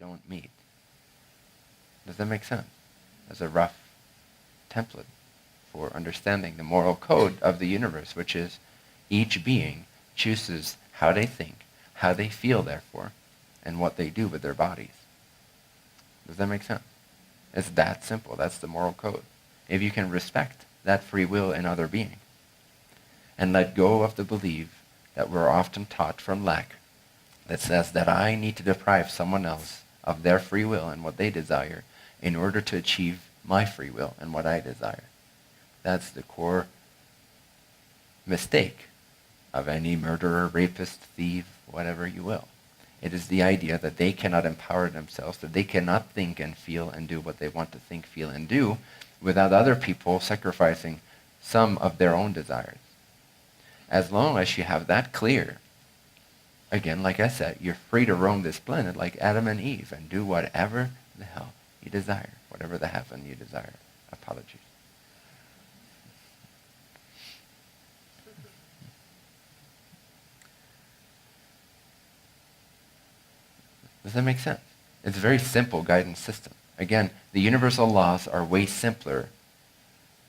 don't meet. Does that make sense? As a rough template for understanding the moral code of the universe, which is each being chooses how they think, how they feel, therefore, and what they do with their bodies. Does that make sense? It's that simple. That's the moral code. If you can respect that free will in other beings and let go of the belief that we're often taught from lack that says that I need to deprive someone else of their free will and what they desire in order to achieve my free will and what I desire. That's the core mistake of any murderer, rapist, thief, whatever you will. It is the idea that they cannot empower themselves, that they cannot think and feel and do what they want to think, feel, and do without other people sacrificing some of their own desires. As long as you have that clear, again, like I said, you're free to roam this planet like Adam and Eve and do whatever the hell you desire, whatever the heaven you desire. Apologies. Does that make sense? It's a very simple guidance system. Again, the universal laws are way simpler,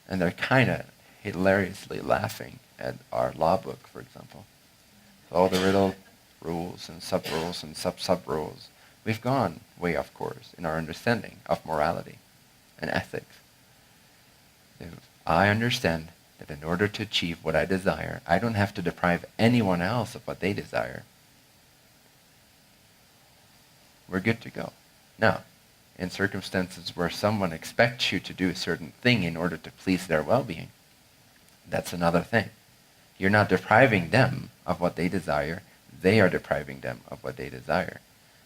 and they're kind of hilariously laughing at our law book, for example. So all the little rules and sub-rules and sub-sub-rules. We've gone way off course in our understanding of morality and ethics. If I understand that in order to achieve what I desire, I don't have to deprive anyone else of what they desire, we're good to go. Now, in circumstances where someone expects you to do a certain thing in order to please their well-being, that's another thing. You're not depriving them of what they desire. They are depriving them of what they desire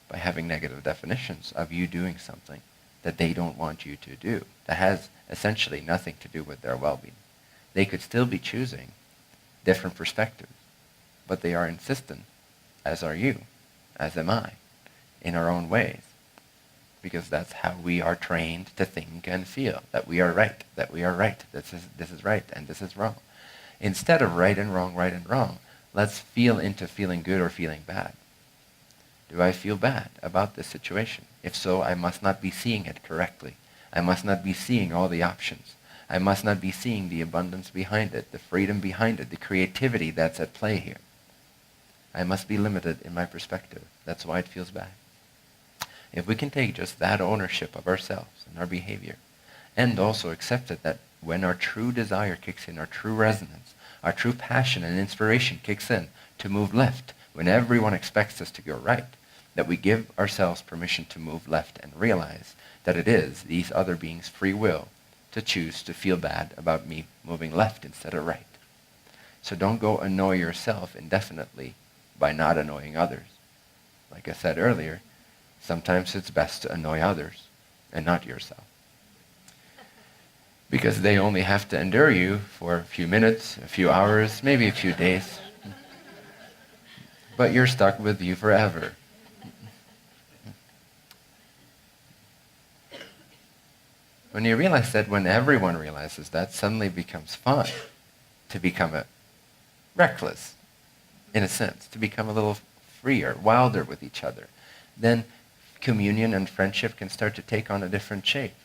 by having negative definitions of you doing something that they don't want you to do. That has essentially nothing to do with their well-being. They could still be choosing different perspectives, but they are insistent, as are you, as am I, in our own ways, because that's how we are trained to think and feel, that we are right, this is right, and this is wrong. Instead of right and wrong, let's feel into feeling good or feeling bad. Do I feel bad about this situation? If so, I must not be seeing it correctly. I must not be seeing all the options. I must not be seeing the abundance behind it, the freedom behind it, the creativity that's at play here. I must be limited in my perspective. That's why it feels bad. If we can take just that ownership of ourselves and our behavior, and also accept it that when our true desire kicks in, our true resonance, our true passion and inspiration kicks in to move left, when everyone expects us to go right, that we give ourselves permission to move left and realize that it is these other beings' free will to choose to feel bad about me moving left instead of right. So don't go annoy yourself indefinitely by not annoying others. Like I said earlier, sometimes it's best to annoy others and not yourself, because they only have to endure you for a few minutes, a few hours, maybe a few days, but you're stuck with you forever. When you realize that, when everyone realizes that, suddenly it becomes fun to become reckless, in a sense, to become a little freer, wilder with each other. Then communion and friendship can start to take on a different shape.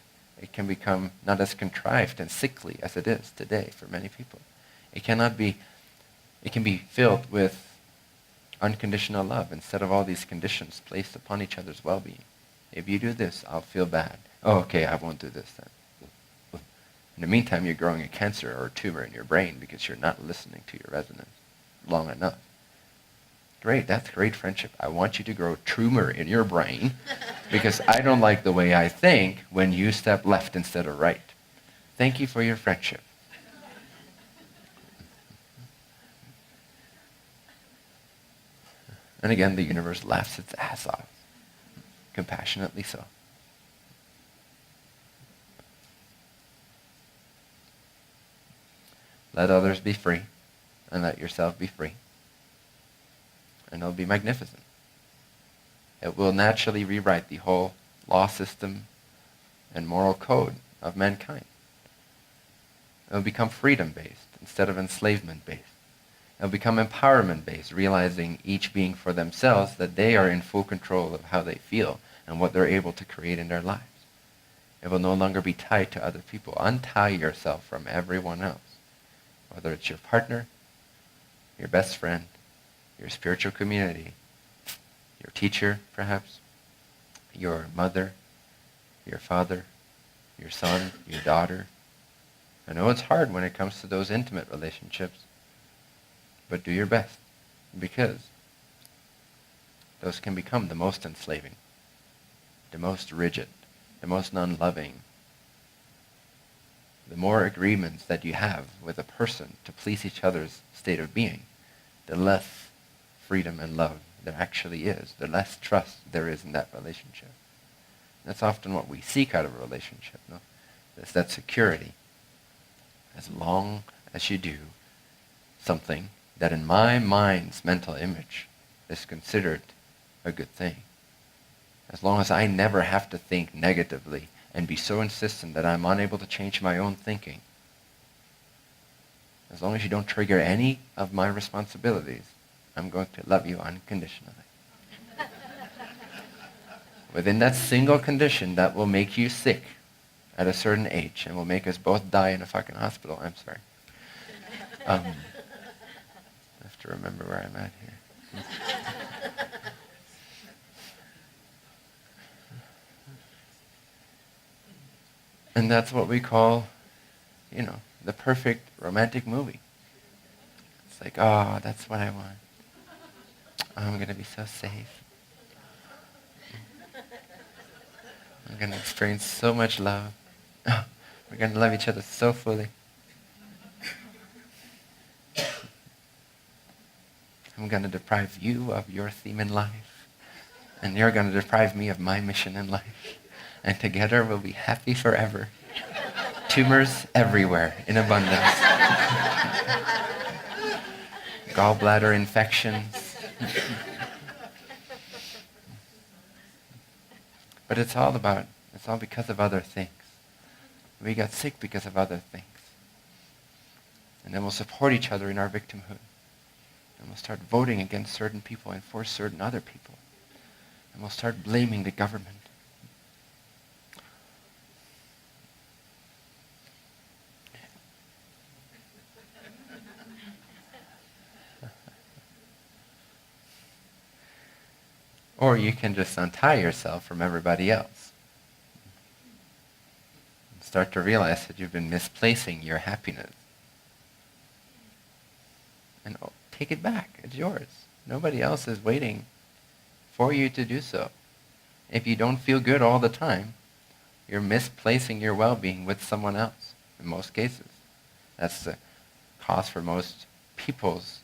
It can become not as contrived and sickly as it is today for many people. It can be filled with unconditional love instead of all these conditions placed upon each other's well-being. If you do this, I'll feel bad. Oh, okay, I won't do this then. In the meantime, you're growing a cancer or a tumor in your brain because you're not listening to your resonance long enough. Great, that's great friendship. I want you to grow a tumor in your brain because I don't like the way I think when you step left instead of right. Thank you for your friendship. And again, the universe laughs its ass off, compassionately so. Let others be free, and let yourself be free. And it'll be magnificent. It will naturally rewrite the whole law system and moral code of mankind. It will become freedom-based instead of enslavement-based. It'll become empowerment-based, realizing each being for themselves that they are in full control of how they feel and what they're able to create in their lives. It will no longer be tied to other people. Untie yourself from everyone else, whether it's your partner, your best friend, your spiritual community, your teacher, perhaps, your mother, your father, your son, your daughter. I know it's hard when it comes to those intimate relationships, but do your best, because those can become the most enslaving, the most rigid, the most non-loving. The more agreements that you have with a person to please each other's state of being, the less freedom and love there actually is, the less trust there is in that relationship. That's often what we seek out of a relationship, no? It's that security. As long as you do something that in my mind's mental image is considered a good thing, as long as I never have to think negatively and be so insistent that I'm unable to change my own thinking, as long as you don't trigger any of my responsibilities, I'm going to love you unconditionally. Within that single condition that will make you sick at a certain age and will make us both die in a fucking hospital. I'm sorry. I have to remember where I'm at here. And that's what we call, the perfect romantic movie. It's like, oh, that's what I want. Oh, I'm going to be so safe. I'm going to experience so much love. Oh, we're going to love each other so fully. I'm going to deprive you of your theme in life. And you're going to deprive me of my mission in life. And together we'll be happy forever. Tumors everywhere in abundance. Gallbladder infections. But it's all because of other things. We got sick because of other things. And then we'll support each other in our victimhood. And we'll start voting against certain people and for certain other people. And we'll start blaming the government. Or you can just untie yourself from everybody else. And start to realize that you've been misplacing your happiness. And take it back. It's yours. Nobody else is waiting for you to do so. If you don't feel good all the time, you're misplacing your well-being with someone else, in most cases. That's the cause for most people's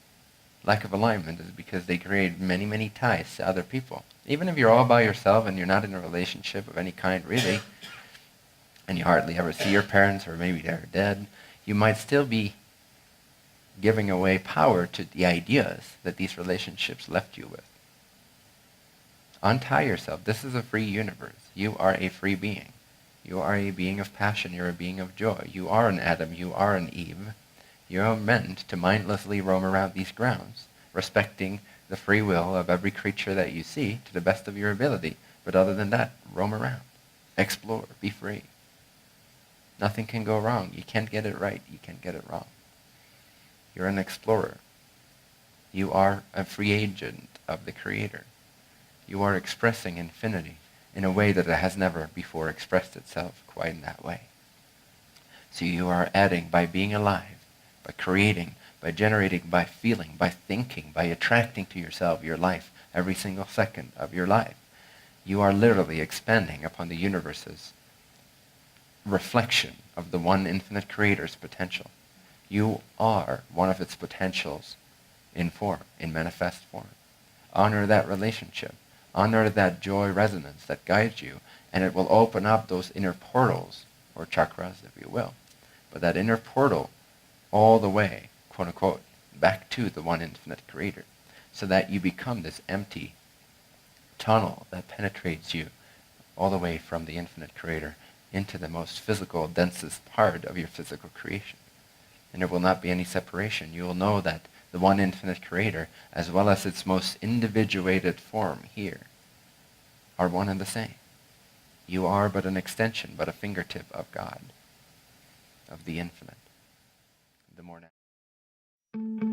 lack of alignment, is because they create many, many ties to other people. Even if you're all by yourself and you're not in a relationship of any kind, really, and you hardly ever see your parents, or maybe they're dead, you might still be giving away power to the ideas that these relationships left you with. Untie yourself. This is a free universe. You are a free being. You are a being of passion. You're a being of joy. You are an Adam. You are an Eve. You are meant to mindlessly roam around these grounds, respecting the free will of every creature that you see to the best of your ability. But other than that, roam around. Explore. Be free. Nothing can go wrong. You can't get it right. You can't get it wrong. You're an explorer. You are a free agent of the Creator. You are expressing infinity in a way that it has never before expressed itself quite in that way. So you are adding, by being alive, by creating, by generating, by feeling, by thinking, by attracting to yourself your life every single second of your life. You are literally expanding upon the universe's reflection of the one infinite Creator's potential. You are one of its potentials in form, in manifest form. Honor that relationship. Honor that joy resonance that guides you, and it will open up those inner portals, or chakras, if you will. But that inner portal all the way, quote unquote, back to the one infinite Creator, so that you become this empty tunnel that penetrates you all the way from the infinite Creator into the most physical, densest part of your physical creation. And there will not be any separation. You will know that the one infinite creator, as well as its most individuated form here, are one and the same. You are but an extension, but a fingertip of God, of the infinite, the more natural.